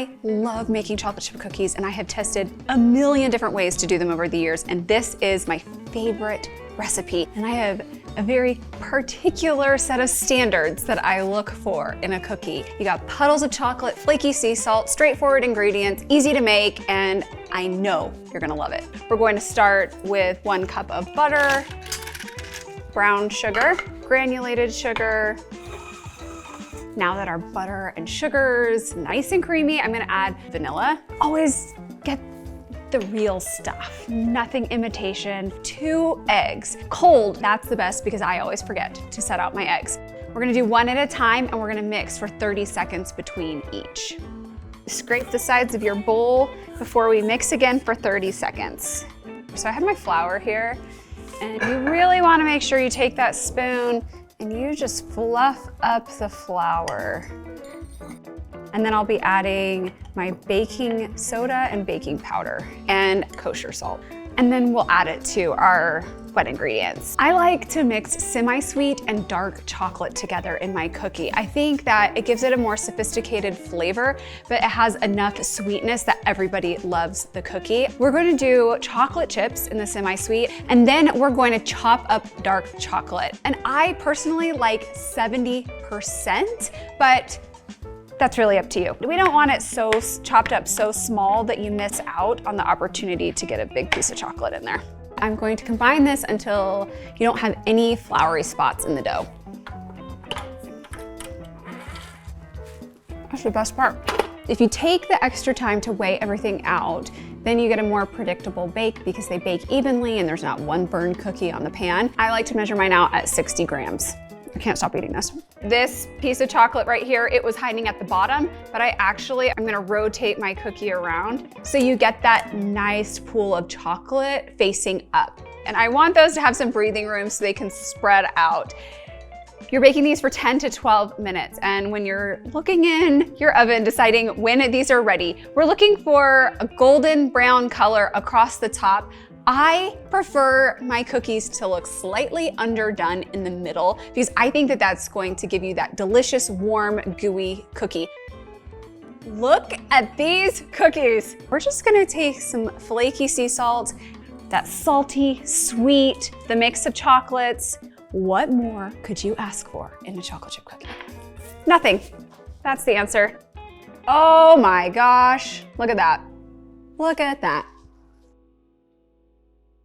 I love making chocolate chip cookies, and I have tested a million different ways to do them over the years, and this is my favorite recipe. And I have a very particular set of standards that I look for in a cookie. You got puddles of chocolate, flaky sea salt, straightforward ingredients, easy to make, and I know you're gonna love it. We're going to start with 1 cup of butter, brown sugar, granulated sugar. Now that our butter and sugar's nice and creamy, I'm gonna add vanilla. Always get the real stuff, nothing imitation. 2 eggs, cold, that's the best because I always forget to set out my eggs. We're gonna do 1 at a time and we're gonna mix for 30 seconds between each. Scrape the sides of your bowl before we mix again for 30 seconds. So I have my flour here, and you really wanna make sure you take that spoon and you just fluff up the flour. And then I'll be adding my baking soda and baking powder and kosher salt. And then we'll add it to our wet ingredients. I like to mix semi-sweet and dark chocolate together in my cookie. I think that it gives it a more sophisticated flavor, but it has enough sweetness that everybody loves the cookie. We're going to do chocolate chips in the semi-sweet, and then we're going to chop up dark chocolate. And I personally like 70%, but that's really up to you. We don't want it so chopped up so small that you miss out on the opportunity to get a big piece of chocolate in there. I'm going to combine this until you don't have any floury spots in the dough. That's the best part. If you take the extra time to weigh everything out, then you get a more predictable bake because they bake evenly and there's not one burned cookie on the pan. I like to measure mine out at 60 grams. I can't stop eating this. This piece of chocolate right here, it was hiding at the bottom, but I'm gonna rotate my cookie around so you get that nice pool of chocolate facing up. And I want those to have some breathing room so they can spread out. You're baking these for 10 to 12 minutes. And when you're looking in your oven, deciding when these are ready, we're looking for a golden brown color across the top. I prefer my cookies to look slightly underdone in the middle because I think that that's going to give you that delicious, warm, gooey cookie. Look at these cookies. We're just gonna take some flaky sea salt, that salty, sweet, the mix of chocolates. What more could you ask for in a chocolate chip cookie? Nothing. That's the answer. Oh my gosh, look at that. Look at that.